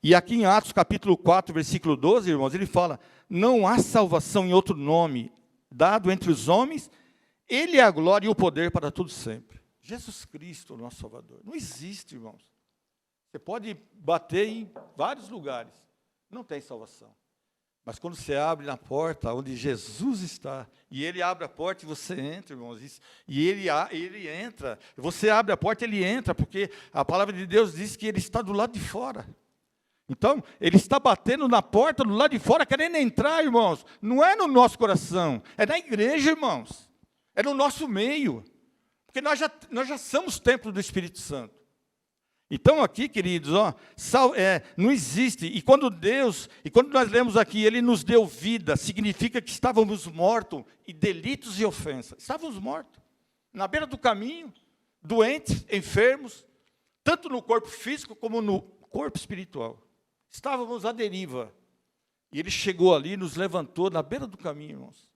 E aqui em Atos capítulo 4, versículo 12, irmãos, ele fala: não há salvação em outro nome dado entre os homens, ele é a glória e o poder para tudo sempre. Jesus Cristo, nosso Salvador. Não existe, irmãos. Você pode bater em vários lugares, não tem salvação. Mas quando você abre na porta onde Jesus está, e ele abre a porta e você entra, irmãos, e ele entra, você abre a porta e ele entra, porque a palavra de Deus diz que ele está do lado de fora. Então, ele está batendo na porta do lado de fora, querendo entrar, irmãos. Não é no nosso coração, é na igreja, irmãos. É no nosso meio. Porque nós já somos templo do Espírito Santo. Então, aqui, queridos, não existe. E quando nós lemos aqui, ele nos deu vida, significa que estávamos mortos em delitos e ofensas. Estávamos mortos, na beira do caminho, doentes, enfermos, tanto no corpo físico como no corpo espiritual. Estávamos à deriva. E ele chegou ali, nos levantou na beira do caminho, irmãos.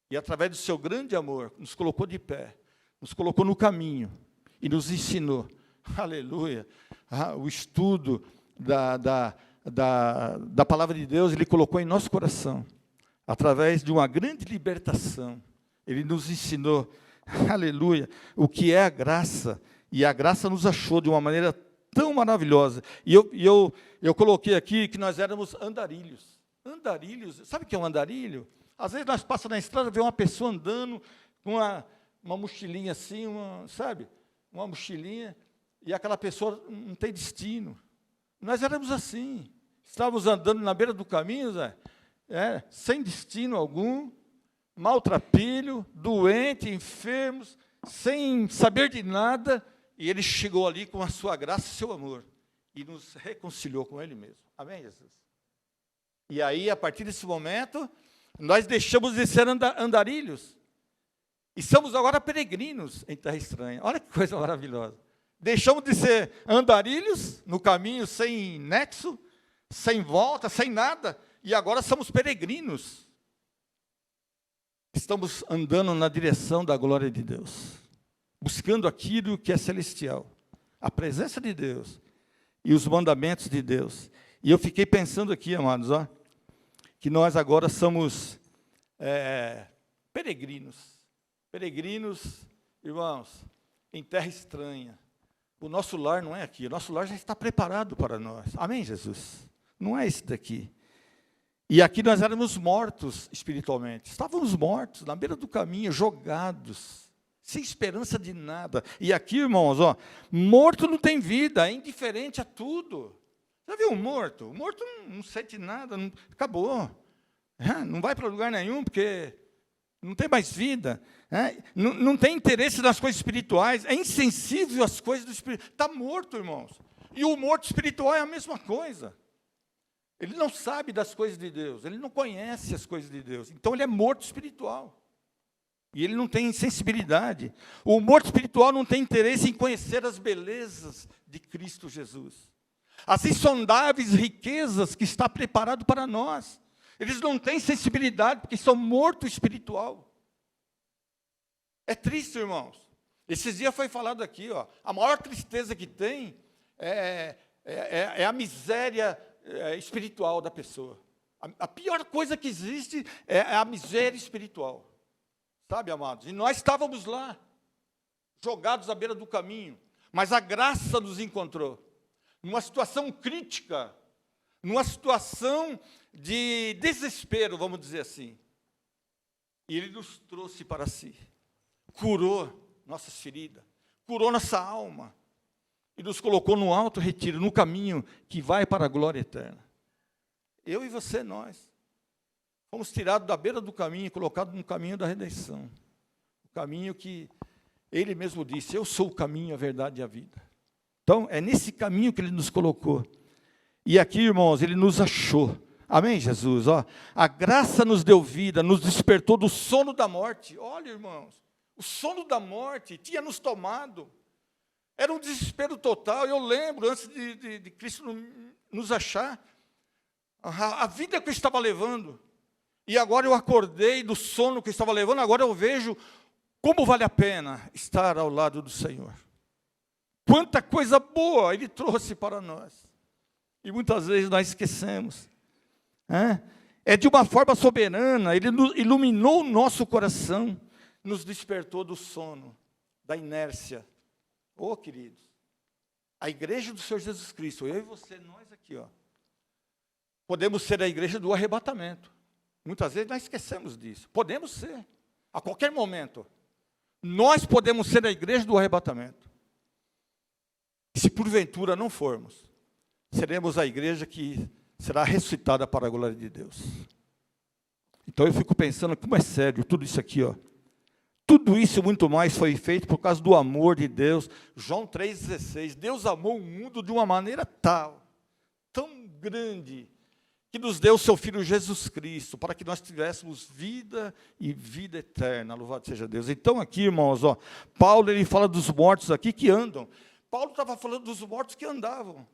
E através do seu grande amor, nos colocou de pé, nos colocou no caminho e nos ensinou, aleluia, o estudo da palavra de Deus, ele colocou em nosso coração, através de uma grande libertação. Ele nos ensinou, aleluia, o que é a graça, e a graça nos achou de uma maneira tão maravilhosa. E eu coloquei aqui que nós éramos andarilhos. Andarilhos, sabe o que é um andarilho? Às vezes nós passamos na estrada, vê uma pessoa andando com uma mochilinha assim, sabe? Uma mochilinha, e aquela pessoa não tem destino. Nós éramos assim. Estávamos andando na beira do caminho, sem destino algum, maltrapilho, doente, enfermos, sem saber de nada, e ele chegou ali com a sua graça e seu amor, e nos reconciliou com ele mesmo. Amém, Jesus? E aí, a partir desse momento, nós deixamos de ser andarilhos, e somos agora peregrinos em terra estranha. Olha que coisa maravilhosa. Deixamos de ser andarilhos no caminho sem nexo, sem volta, sem nada, e agora somos peregrinos. Estamos andando na direção da glória de Deus, buscando aquilo que é celestial, a presença de Deus e os mandamentos de Deus. E eu fiquei pensando aqui, amados, que nós agora somos peregrinos, irmãos, em terra estranha. O nosso lar não é aqui, o nosso lar já está preparado para nós. Amém, Jesus? Não é esse daqui. E aqui nós éramos mortos espiritualmente, estávamos mortos, na beira do caminho, jogados, sem esperança de nada. E aqui, irmãos, morto não tem vida, é indiferente a tudo. Já viu um morto? O morto não sente nada, acabou. Não vai para lugar nenhum, porque não tem mais vida. Não tem interesse nas coisas espirituais, é insensível às coisas do espírito. Está morto, irmãos. E o morto espiritual é a mesma coisa. Ele não sabe das coisas de Deus, ele não conhece as coisas de Deus. Então, ele é morto espiritual. E ele não tem sensibilidade. O morto espiritual não tem interesse em conhecer as belezas de Cristo Jesus. As insondáveis riquezas que está preparado para nós. Eles não têm sensibilidade, porque são morto espiritual. É triste, irmãos. Esses dias foi falado aqui, a maior tristeza que tem é a miséria espiritual da pessoa. A pior coisa que existe é a miséria espiritual. Sabe, amados? E nós estávamos lá, jogados à beira do caminho, mas a graça nos encontrou, numa situação crítica, numa situação de desespero, vamos dizer assim. E ele nos trouxe para si, curou nossas feridas, curou nossa alma, e nos colocou no alto retiro, no caminho que vai para a glória eterna. Eu e você, nós, fomos tirados da beira do caminho e colocados no caminho da redenção. O caminho que ele mesmo disse, eu sou o caminho, a verdade e a vida. Então, é nesse caminho que ele nos colocou. E aqui, irmãos, ele nos achou. Amém, Jesus? A graça nos deu vida, nos despertou do sono da morte. Olha, irmãos, o sono da morte tinha nos tomado. Era um desespero total. Eu lembro, antes de Cristo nos achar, a vida que eu estava levando. E agora eu acordei do sono que eu estava levando, agora eu vejo como vale a pena estar ao lado do Senhor. Quanta coisa boa Ele trouxe para nós. E muitas vezes nós esquecemos. É de uma forma soberana, Ele iluminou o nosso coração, nos despertou do sono, da inércia. Queridos, a igreja do Senhor Jesus Cristo, eu e você, nós aqui, podemos ser a igreja do arrebatamento. Muitas vezes nós esquecemos disso. Podemos ser, a qualquer momento. Nós podemos ser a igreja do arrebatamento. Se porventura não formos, seremos a igreja que será ressuscitada para a glória de Deus. Então eu fico pensando como é sério tudo isso aqui, Tudo isso e muito mais foi feito por causa do amor de Deus. João 3,16, Deus amou o mundo de uma maneira tal, tão grande, que nos deu o seu Filho Jesus Cristo, para que nós tivéssemos vida e vida eterna, louvado seja Deus. Então aqui, irmãos, Paulo ele fala dos mortos aqui que andam. Paulo estava falando dos mortos que andavam.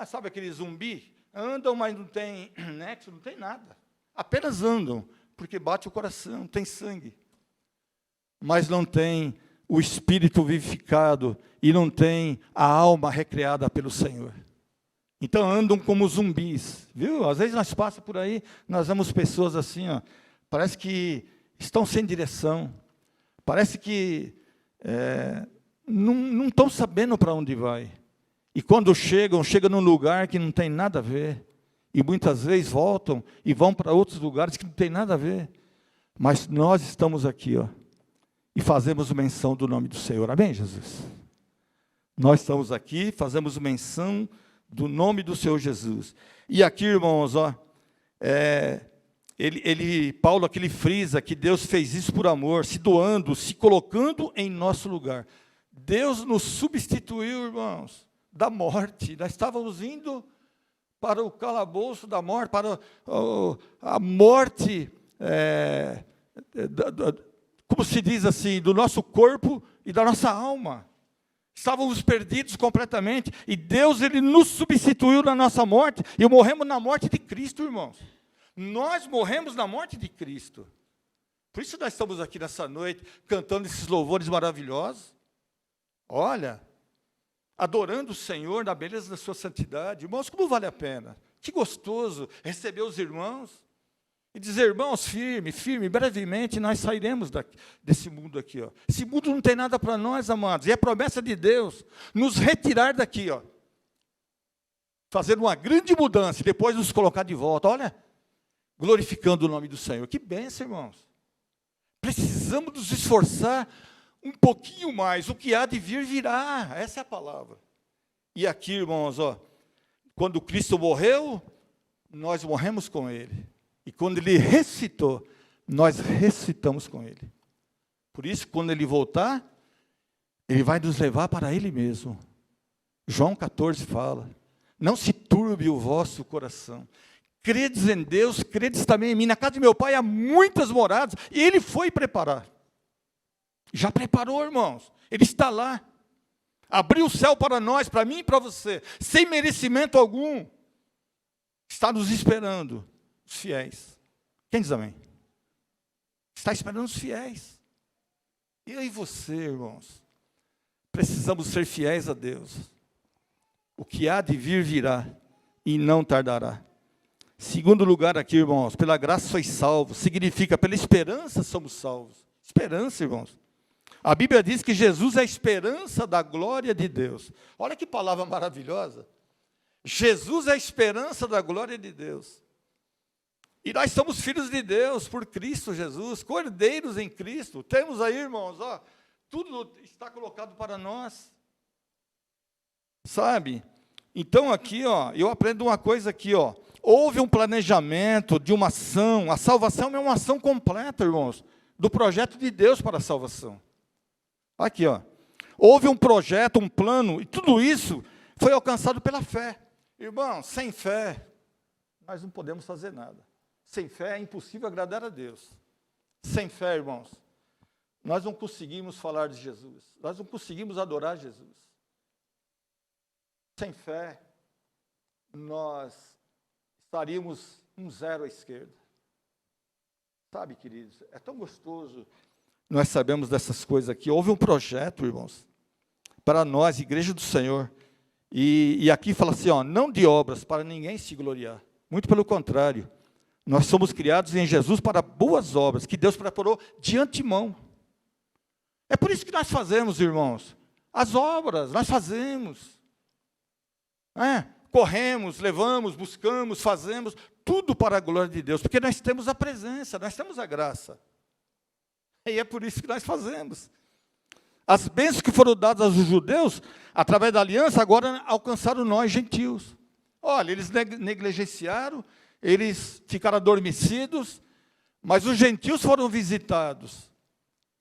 Sabe aquele zumbi? Andam, mas não tem nexo, não tem nada. Apenas andam, porque bate o coração, tem sangue. Mas não tem o espírito vivificado e não tem a alma recriada pelo Senhor. Então andam como zumbis, viu? Às vezes nós passamos por aí, nós vemos pessoas assim, parece que estão sem direção, parece que não estão sabendo para onde vai. E quando chegam num lugar que não tem nada a ver, e muitas vezes voltam e vão para outros lugares que não tem nada a ver. Mas nós estamos aqui, e fazemos menção do nome do Senhor. Amém, Jesus? Nós estamos aqui, fazemos menção do nome do Senhor Jesus. E aqui, irmãos, Paulo aqui ele frisa que Deus fez isso por amor, se doando, se colocando em nosso lugar. Deus nos substituiu, irmãos, da morte. Nós estávamos indo para o calabouço da morte, para a morte, como se diz assim, do nosso corpo e da nossa alma. Estávamos perdidos completamente, e Deus ele nos substituiu na nossa morte, e morremos na morte de Cristo, irmãos. Nós morremos na morte de Cristo. Por isso nós estamos aqui nessa noite, cantando esses louvores maravilhosos. Olha, adorando o Senhor na beleza da sua santidade. Irmãos, como vale a pena? Que gostoso receber os irmãos e dizer, irmãos, firme, brevemente nós sairemos desse mundo aqui. Esse mundo não tem nada para nós, amados. E é promessa de Deus nos retirar daqui, fazer uma grande mudança e depois nos colocar de volta. Olha, glorificando o nome do Senhor. Que bênção, irmãos. Precisamos nos esforçar um pouquinho mais. O que há de vir, virá. Essa é a palavra. E aqui, irmãos, quando Cristo morreu, nós morremos com Ele. E quando Ele ressuscitou, nós ressuscitamos com Ele. Por isso, quando Ele voltar, Ele vai nos levar para Ele mesmo. João 14 fala, não se turbe o vosso coração. Credes em Deus, credes também em mim. Na casa de meu Pai há muitas moradas, e Ele foi preparar. Já preparou, irmãos. Ele está lá. Abriu o céu para nós, para mim e para você, sem merecimento algum. Está nos esperando. Os fiéis. Quem diz amém? Está esperando os fiéis. Eu e você, irmãos, precisamos ser fiéis a Deus. O que há de vir, virá, e não tardará. Segundo lugar aqui, irmãos, pela graça sois salvos, significa pela esperança somos salvos. Esperança, irmãos. A Bíblia diz que Jesus é a esperança da glória de Deus. Olha que palavra maravilhosa. Jesus é a esperança da glória de Deus. E nós somos filhos de Deus por Cristo Jesus, cordeiros em Cristo. Temos aí, irmãos, tudo está colocado para nós. Sabe? Então aqui, eu aprendo uma coisa aqui, houve um planejamento de uma ação. A salvação é uma ação completa, irmãos, do projeto de Deus para a salvação. Aqui, houve um projeto, um plano, e tudo isso foi alcançado pela fé. Irmãos, sem fé, nós não podemos fazer nada. Sem fé é impossível agradar a Deus. Sem fé, irmãos, nós não conseguimos falar de Jesus. Nós não conseguimos adorar Jesus. Sem fé, nós estaríamos um zero à esquerda. Sabe, queridos, é tão gostoso. Nós sabemos dessas coisas aqui. Houve um projeto, irmãos, para nós, Igreja do Senhor, E aqui fala assim, ó, não de obras para ninguém se gloriar. Muito pelo contrário. Nós somos criados em Jesus para boas obras, que Deus preparou de antemão. É por isso que nós fazemos, irmãos. As obras, nós fazemos. Corremos, levamos, buscamos, fazemos, tudo para a glória de Deus, porque nós temos a presença, nós temos a graça. E é por isso que nós fazemos. As bênçãos que foram dadas aos judeus, através da aliança, agora alcançaram nós, gentios. Olha, eles negligenciaram, eles ficaram adormecidos, mas os gentios foram visitados.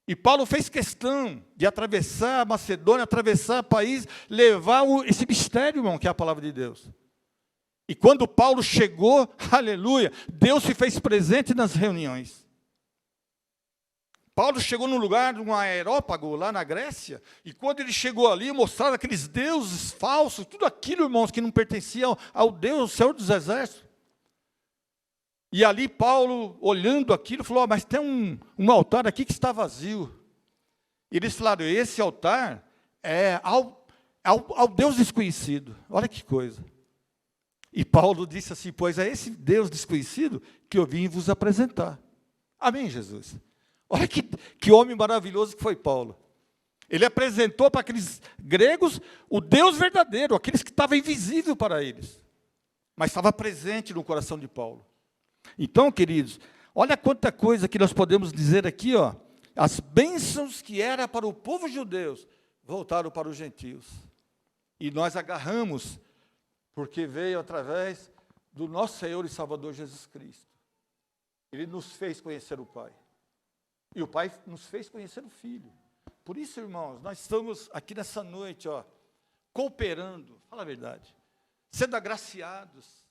E Paulo fez questão de atravessar a Macedônia, atravessar o país, levar esse mistério, irmão, que é a palavra de Deus. E quando Paulo chegou, aleluia, Deus se fez presente nas reuniões. Paulo chegou num lugar, num aerópago, lá na Grécia, e quando ele chegou ali, mostraram aqueles deuses falsos, tudo aquilo, irmãos, que não pertencia ao Deus, ao Senhor dos Exércitos. E ali Paulo, olhando aquilo, falou, mas tem um altar aqui que está vazio. E eles falaram, esse altar é ao Deus desconhecido. Olha que coisa. E Paulo disse assim, pois é esse Deus desconhecido que eu vim vos apresentar. Amém, Jesus? Olha que homem maravilhoso que foi Paulo. Ele apresentou para aqueles gregos o Deus verdadeiro, aqueles que estavam invisível para eles. Mas estava presente no coração de Paulo. Então, queridos, olha quanta coisa que nós podemos dizer aqui, ó. As bênçãos que era para o povo judeu voltaram para os gentios. E nós agarramos, porque veio através do nosso Senhor e Salvador Jesus Cristo. Ele nos fez conhecer o Pai. E o Pai nos fez conhecer o Filho. Por isso, irmãos, nós estamos aqui nessa noite, ó, cooperando, fala a verdade, sendo agraciados.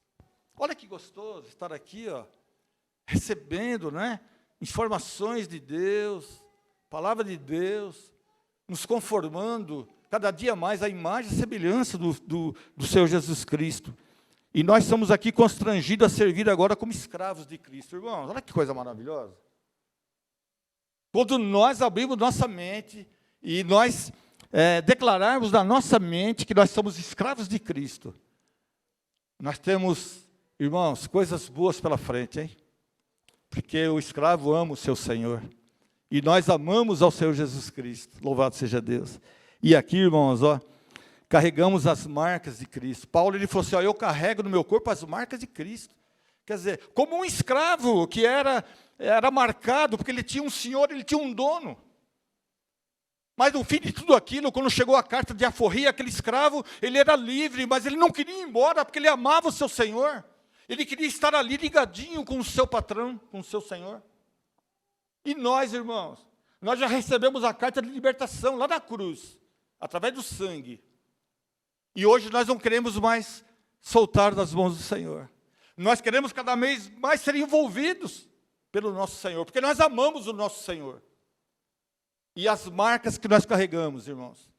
Olha que gostoso estar aqui, ó, recebendo, né, informações de Deus, palavra de Deus, nos conformando cada dia mais à imagem e semelhança do Senhor Jesus Cristo. E nós estamos aqui constrangidos a servir agora como escravos de Cristo. Irmãos, olha que coisa maravilhosa. Quando nós abrimos nossa mente e nós declararmos na nossa mente que nós somos escravos de Cristo, nós temos, irmãos, coisas boas pela frente, hein? Porque o escravo ama o seu Senhor. E nós amamos ao Senhor Jesus Cristo. Louvado seja Deus. E aqui, irmãos, ó, carregamos as marcas de Cristo. Paulo, ele falou assim, ó, eu carrego no meu corpo as marcas de Cristo. Quer dizer, como um escravo que era marcado, porque ele tinha um senhor, ele tinha um dono. Mas no fim de tudo aquilo, quando chegou a carta de alforria, aquele escravo, ele era livre, mas ele não queria ir embora, porque ele amava o seu senhor. Ele queria estar ali ligadinho com o seu patrão, com o seu senhor. E nós, irmãos, nós já recebemos a carta de libertação lá na cruz, através do sangue. E hoje nós não queremos mais soltar das mãos do Senhor. Nós queremos cada vez mais ser envolvidos pelo nosso Senhor, porque nós amamos o nosso Senhor. E as marcas que nós carregamos, irmãos,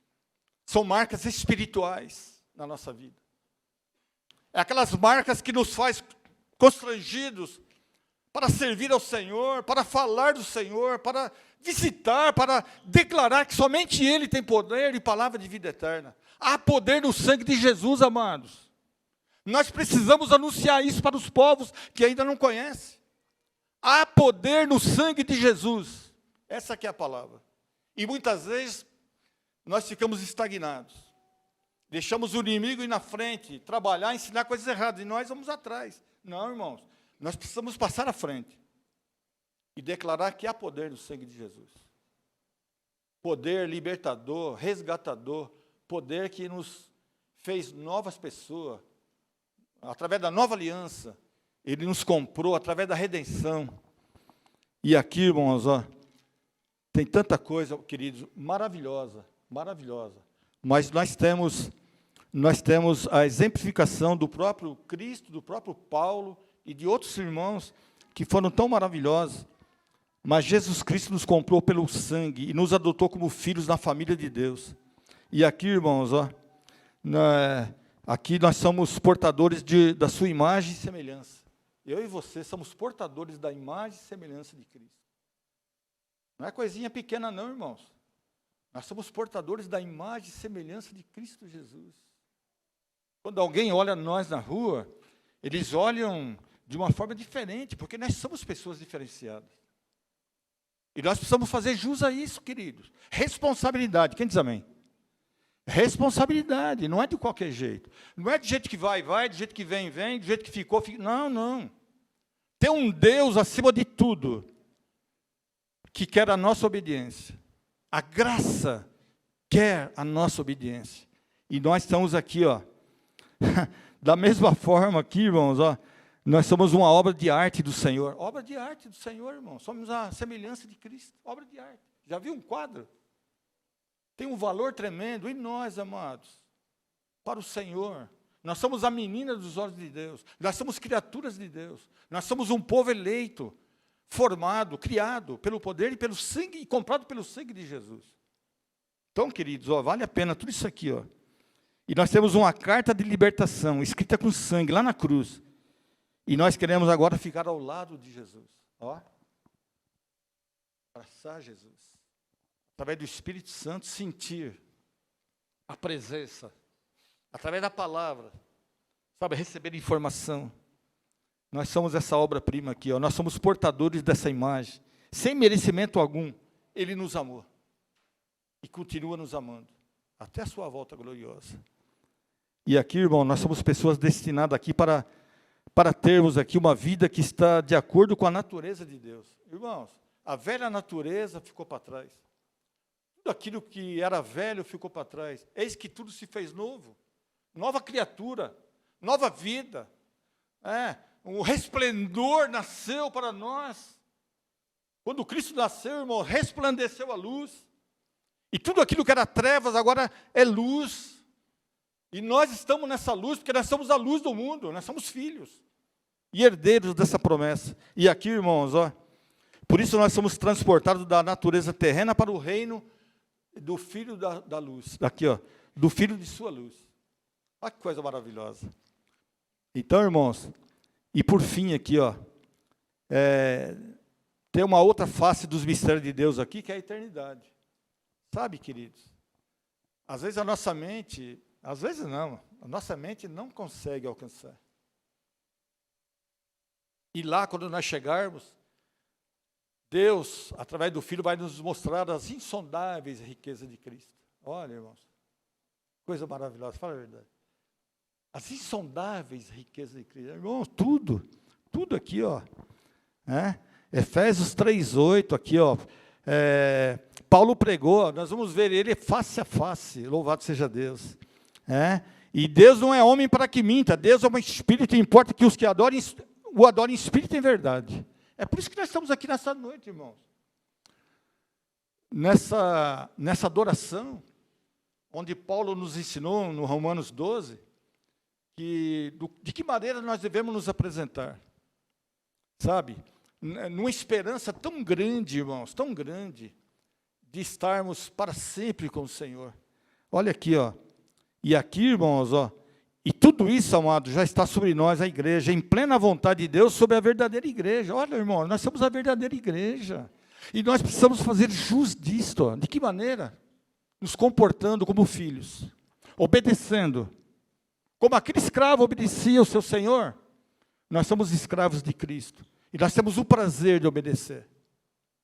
são marcas espirituais na nossa vida. É aquelas marcas que nos faz constrangidos para servir ao Senhor, para falar do Senhor, para visitar, para declarar que somente Ele tem poder e palavra de vida eterna. Há poder no sangue de Jesus, amados. Nós precisamos anunciar isso para os povos que ainda não conhecem. Há poder no sangue de Jesus. Essa aqui é a palavra. E muitas vezes nós ficamos estagnados. Deixamos o inimigo ir na frente, trabalhar, ensinar coisas erradas, e nós vamos atrás. Não, irmãos, nós precisamos passar à frente e declarar que há poder no sangue de Jesus. Poder libertador, resgatador, poder que nos fez novas pessoas. Através da nova aliança, Ele nos comprou, através da redenção. E aqui, irmãos, ó, tem tanta coisa, queridos, maravilhosa, maravilhosa. Mas nós temos a exemplificação do próprio Cristo, do próprio Paulo e de outros irmãos que foram tão maravilhosos. Mas Jesus Cristo nos comprou pelo sangue e nos adotou como filhos na família de Deus. E aqui, irmãos, ó, aqui nós somos portadores da sua imagem e semelhança. Eu e você somos portadores da imagem e semelhança de Cristo. Não é coisinha pequena não, irmãos. Nós somos portadores da imagem e semelhança de Cristo Jesus. Quando alguém olha nós na rua, eles olham de uma forma diferente, porque nós somos pessoas diferenciadas. E nós precisamos fazer jus a isso, queridos. Responsabilidade, quem diz amém? Responsabilidade, não é de qualquer jeito. Não é do jeito que vai, do jeito que vem, do jeito que ficou, fica. Não, não. Tem um Deus acima de tudo, que quer a nossa obediência. A graça quer a nossa obediência. E nós estamos aqui, ó, da mesma forma aqui, irmãos, ó, nós somos uma obra de arte do Senhor. Obra de arte do Senhor, irmão. Somos a semelhança de Cristo. Obra de arte. Já viu um quadro? Tem um valor tremendo. E nós, amados, para o Senhor, nós somos a menina dos olhos de Deus. Nós somos criaturas de Deus. Nós somos um povo eleito, formado, criado pelo poder e pelo sangue, e comprado pelo sangue de Jesus. Então, queridos, ó, vale a pena tudo isso aqui, ó. E nós temos uma carta de libertação, escrita com sangue, lá na cruz. E nós queremos agora ficar ao lado de Jesus. Ó. Abraçar Jesus. Através do Espírito Santo, sentir a presença. Através da palavra. Sabe, receber informação. Nós somos essa obra-prima aqui, ó. Nós somos portadores dessa imagem. Sem merecimento algum, Ele nos amou. E continua nos amando. Até a sua volta gloriosa. E aqui, irmão, nós somos pessoas destinadas aqui para termos aqui uma vida que está de acordo com a natureza de Deus. Irmãos, a velha natureza ficou para trás. Tudo aquilo que era velho ficou para trás. Eis que tudo se fez novo. Nova criatura, nova vida. Um resplendor nasceu para nós. Quando Cristo nasceu, irmão, resplandeceu a luz. E tudo aquilo que era trevas agora é luz. E nós estamos nessa luz, porque nós somos a luz do mundo, nós somos filhos. E herdeiros dessa promessa. E aqui, irmãos, ó, por isso nós somos transportados da natureza terrena para o reino do Filho da luz. Aqui, ó, do Filho de sua luz. Olha que coisa maravilhosa. Então, irmãos, e por fim aqui, ó, tem uma outra face dos mistérios de Deus aqui, que é a eternidade. Sabe, queridos? Às vezes a nossa mente... Às vezes não, a nossa mente não consegue alcançar. E lá, quando nós chegarmos, Deus, através do Filho, vai nos mostrar as insondáveis riquezas de Cristo. Olha, irmãos, coisa maravilhosa, fala a verdade. As insondáveis riquezas de Cristo. Irmãos, tudo aqui, ó. Efésios 3:8, aqui, ó. Paulo pregou, nós vamos ver ele face a face, louvado seja Deus. E Deus não é homem para que minta, Deus é um espírito, importa que os que adorem, o adorem em espírito e em verdade. É por isso que nós estamos aqui nessa noite, irmãos. Nessa adoração, onde Paulo nos ensinou, no Romanos 12, de que maneira nós devemos nos apresentar. Sabe? Numa esperança tão grande, irmãos, tão grande, de estarmos para sempre com o Senhor. Olha aqui, ó. E aqui, irmãos, ó, e tudo isso, amado, já está sobre nós, a igreja, em plena vontade de Deus, sobre a verdadeira igreja. Olha, irmão, nós somos a verdadeira igreja. E nós precisamos fazer jus disto. Ó. De que maneira? Nos comportando como filhos, obedecendo. Como aquele escravo obedecia ao seu Senhor, nós somos escravos de Cristo. E nós temos o prazer de obedecer.